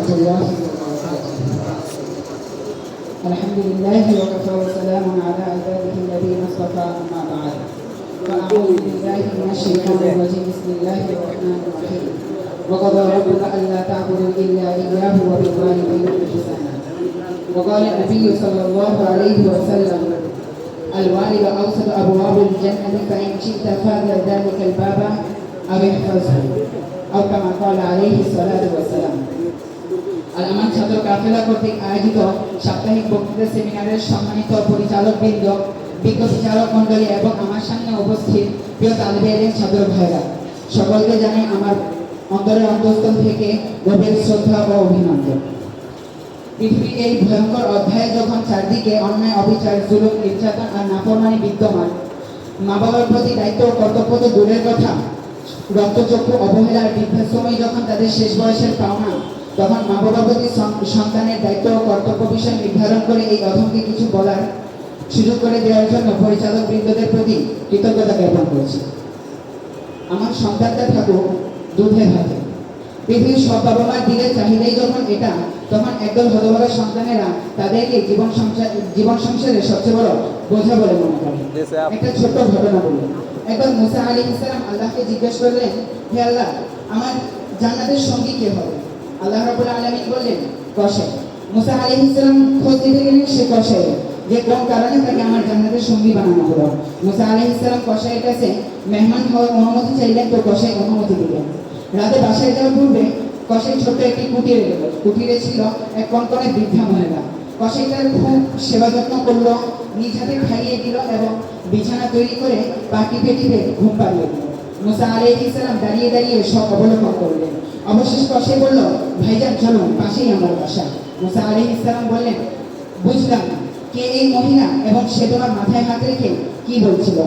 ورحمة الله وبركاته. الحمد لله وكفى وسلام على عباده الذين اصطفى أما بعد. فأعوذ بالله من الشيطان الرجيم. بسم الله الرحمن الرحيم. وقضى ربك ألا تعبدوا إلا إياه وبالوالدين إحسانا. وقال النبي صلى الله عليه وسلم: الوالد أوسط أبواب الجنة فإن شئت فاذر ذلك الباب أو احفظه، أو كما قال عليه الصلاة والسلام. আল-আমান ছাত্র কাফেলা কর্তৃক আয়োজিত সাপ্তাহিক বক্তৃতা সেমিনারের সম্মানিত পরিচালক বৃন্দ, বিজ্ঞ বিচারক মণ্ডলী এবং আমার সামনে উপস্থিত প্রিয় তালিবে ইলম ছাত্র ভাইরা, সকলকে জানাই আমার অন্তরের অন্তঃস্থল থেকে গভীর শ্রদ্ধা ও অভিনন্দন। পৃথিবীর এই ভয়ঙ্কর অধ্যায়ে যখন চারদিকে অন্যায়, অবিচার, জুলুম, নির্যাতন আর নাফরমানি বিদ্যমান, মা বাবার প্রতি দায়িত্ব ও কর্তব্য তো দূরের কথা, রক্তচক্ষু, অবহেলার বৃদ্ধাশ্রমই যখন তাদের শেষ বয়সের পাওনা, তখন মা বাবার প্রতি সন্তানের দায়িত্ব ও কর্তব্য বিষয় নির্ধারণ করে এই অধমকে কিছু বলার সুযোগ করে দেওয়ার জন্য পরিচালক বৃন্দদের প্রতি কৃতজ্ঞতা জ্ঞাপন করছি। আমার সন্তানটা থাকুক দুধে ভাতে। পৃথিবীর সব বাবা মার দিলের চাহিদাই যখন এটা, তখন একদল হতভাগা সন্তানেরা তাদেরকে জীবন সংসারের সবচেয়ে বড় বোঝা বলে মনে করে। একটা ছোট্ট ঘটনা বলুন। একবার মুসা আলাইহিস সালাম আল্লাহকে জিজ্ঞেস করলেন, হে আল্লাহ, আমার জান্নাতের সঙ্গী কে হবে? আল্লাহ রাব্বুল আলামিন বললেন, কসাই। মুসা আলাইহিস সালাম খোঁজ দিতে গেলেন সে কসাই, যে কোন কারণে তাকে আমার জান্নাতের সঙ্গী বানানো হলো। মুসা আলাইহিস সালাম কসাইয়ের কাছে মেহমান হওয়ার অনুমতি চাইলেন, তো কসাই অনুমতি দিলেন। রাতে বাসায় যাওয়ার পূর্বে কসাই ছোট্ট একটি কুটিরে গেল। কুটিরে ছিল এক কনকনে বৃদ্ধা মহিলা। কসাই তার খুব সেবা যত্ন করলো, নিজ হাতে খাইয়ে দিল এবং বিছানা তৈরি করে পা টিপে টিপে ঘুম পাড়িয়ে দিল। মুসা আলাইহিস সালাম দাঁড়িয়ে দাঁড়িয়ে সব অবলোকন করলেন। অবশেষে কসাই বলল, ভাইজান চলুন, পাশেই আমার বাসা। মুসা আলাইহিস সালাম বললেন, বুঝলাম না, কে এই মহিলা এবং সে তোমার মাথায় হাত রেখে কি বলছিল?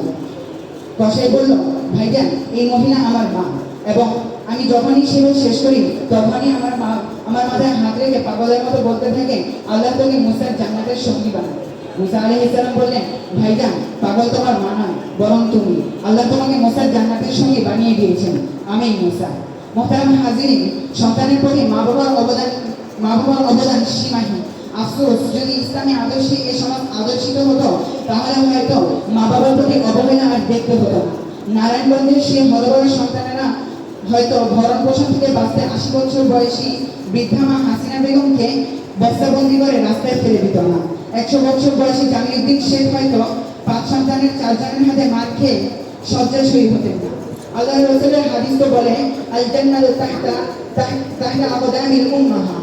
কসাই বলল, ভাইজান, এই মহিলা আমার মা, এবং আমি যখনই সেবা শেষ করি তখনই আমার মা আমার মাথায় হাত রেখে পাগলের মতো বলতে থাকে, আল্লাহ তোকে মুসার জান্নাতের সঙ্গী বানাবে। মুসা আলাইহিস সালাম বললেন, ভাইজান, পাগল তোমার মা নয়, বরং তুমি। আল্লাহ তোমাকে মুসার জান্নাতের সঙ্গী বানিয়ে দিয়েছেন। আমি মুসা। মুহতারাম হাজিরিন, সন্তানের প্রতি মা বাবার অবদান সীমাহীন। আফসোস, যদি ইসলামী আদর্শে এ সমাজ আদর্শিত হতো, তাহলে হয়তো মা বাবার প্রতি অবহেলা আর দেখতে হতো না। নারায়ণগঞ্জের সে হতভাগা সন্তানেরা হয়তো ভরণ পোষণ থেকে বাঁচতে 80 বছর বয়সী বৃদ্ধা মা হাসিনা বেগমকে বস্তাবন্দি করে রাস্তায় ফেলে দিত না। 100 বছর বয়সী জামিউদ্দিন শেখ হয়তো 5 সন্তানের 4 জনের হাতে মার খেয়ে শয্যাশয়ী হতেন না। আল্লাহ রাসূলের হাদিস তো বলে, আল জান্নাতু তাহতা আকদামিল উম্মাহা,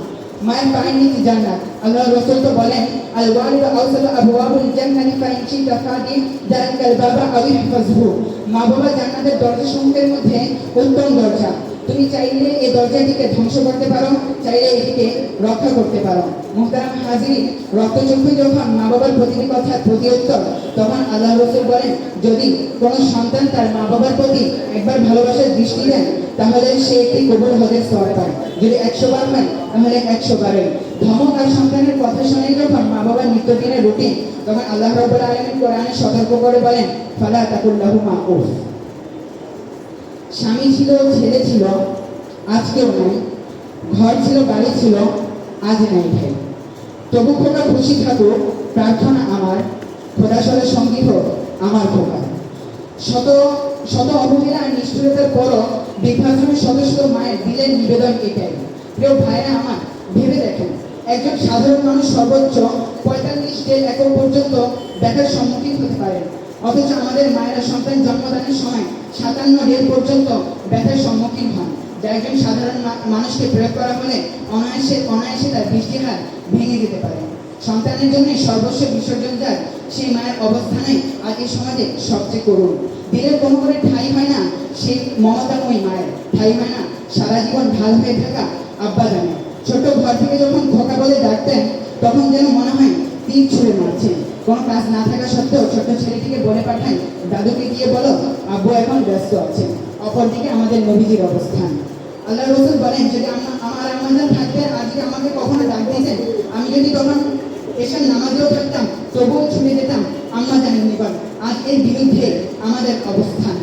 মায়ের পায়ের নিচে জান্নাত। আল্লাহ রাসূল তো বলেন, আল ওয়ালিদু আওসাতু আবওয়াবিল জান্নাতি ফাইন শি'তা ফাদি যালিকাল বাবা আও ইহফাজহু। মা বাবা জান্নাতের দরজাসমূহের মধ্যে উত্তম দরজা। তুমি চাইলে এই দরজাটিকে ধ্বংস করতে পারো, চাইলে এটিকে রক্ষা করতে পারো। মুহতারাম হাজিরিন, রক্তচক্ষু যখন মা বাবার প্রতিটি কথার প্রতি উত্তর, তখন আল্লাহ রাসূল বলেন, যদি কোনো সন্তান তার মা বাবার প্রতি একবার ভালোবাসার দৃষ্টি দেন, তাহলে সে একটি কবুল হজের সওয়াব পায়। যদি 100 বার হয়, তাহলে 100 বারই। ধমক আর সন্তানের কথা শুনে যখন মা বাবার নিত্যদিনের রুটিন, তখন আল্লাহ রাব্বুল আলামিন কোরআনে সতর্ক করে বলেন, ফালা তাকুল লাহুমা উফ। স্বামী ছিল, ছেলে ছিল, আজ কেউ নাই। ঘর ছিল, বাড়ি ছিল, আজ নাই ভাই। তবু খোকা খুশি থাকুক, প্রার্থনা আমার, খোদা সরে সঙ্গী হোক আমার খোকা। শত শত অবহেলা আর নিষ্ঠুরতার পরও বৃদ্ধাশ্রমের সদস্য মায়ের দিলের নিবেদন এটাই। প্রিয় ভাইরা আমার, ভেবে দেখেন, একজন সাধারণ মানুষ সর্বোচ্চ 45 একর পর্যন্ত ব্যথার সম্মুখীন হতে পারেন, অথচ আমাদের মায়েরা সন্তান জন্মদানের সময় 57 পর্যন্ত ব্যথার সম্মুখীন হন, যা একজন সাধারণ মানুষকে প্রয়োগ করা হলে অনায়াসে তার বৃষ্টিহার ভেঙে যেতে পারে। সন্তানের জন্য সর্বস্ব বিসর্জন যার, সেই মায়ের অবস্থানে আজকের সমাজে সবচেয়ে করুণ। দিলের কোনো করে ঠাঁই হয় না সেই মমতাময়ী মায়ের, ঠাঁই হয় না সারা জীবন ঢাল হয়ে থাকা আব্বা জানে। ছোট ঘর থেকে যখন খোকা বলে ডাকতেন, তখন যেন মনে হয় তীর ছুঁড়ে মারছেন। কোনো কাজ না থাকা সত্ত্বেও ছোট্ট ছেলেটিকে বলে পাঠাই, দাদুকে গিয়ে বলো আব্বু এখন ব্যস্ত আছেন। অপরদিকে আমাদের নবীজির অবস্থান। আল্লাহ রাসূল বলেন, যদি আমার আম্মাজান থাকতেন, আজকে আমাকে কখনো ডাক দিতেন, আমি যদি তখন এশার নামাজেও থাকতাম, তবুও ছুটে যেতাম আম্মাজানের নিকট। আজ এর বিরুদ্ধে আমাদের অবস্থান।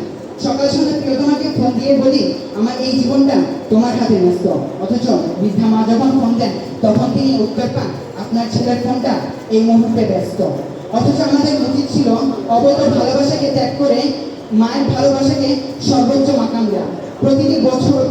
সকাল সন্ধ্যা প্রিয়তমাকে ফোন দিয়ে বলি, আমার এই জীবনটা তোমার হাতে ন্যস্ত। অথচ বৃদ্ধা মা যখন ফোন দেন তখন তিনি উত্তর পান, আপনার ছেলের ফোনটা এই মুহূর্তে ব্যস্ত। অথচ আমাদের উচিত ছিল অবৈধ ভালোবাসাকে ত্যাগ করে মায়ের ভালোবাসাকে সর্বোচ্চ মাকাম দেওয়া।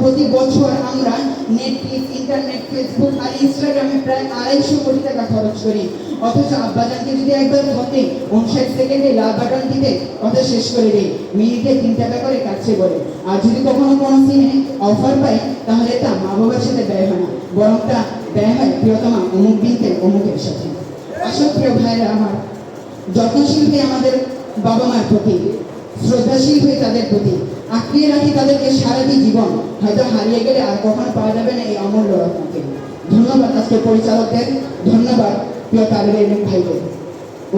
প্রতি বছর আমরা নেটফ্লিক্স, ইন্টারনেট, ফেসবুক আর ইনস্টাগ্রামে প্রায় 250 কোটি টাকা খরচ করি। অথচ আব্বাজানকে যদি একবার ফোনে 59 সেকেন্ডে লাল বাটন দিতে কথা শেষ করে দেয়, মিনিটে 3 টাকা করে কাটছে বলে। আর যদি কখনো কোনো সিমে অফার পায় তাহলে তা মা বাবার সাথে ব্যয় হয় না, বরং তা ব্যয় হয় প্রিয়তমা অমুক বিনতে অমুকের সাথে। আসল প্রিয় ভাইয়েরা আমার, যত্নশীল হয়ে আমাদের বাবা মার প্রতি, শ্রদ্ধাশীল হয়ে তাদের প্রতি, আঁকড়িয়ে রাখি তাদেরকে সারাটি জীবন। হয়তো হারিয়ে গেলে আর কখনো পাওয়া যাবে না এই অমূল্য রত্নকে। ধন্যবাদ আজকে পরিচালকদের, ধন্যবাদ প্রিয় তালিবের ভাইদের।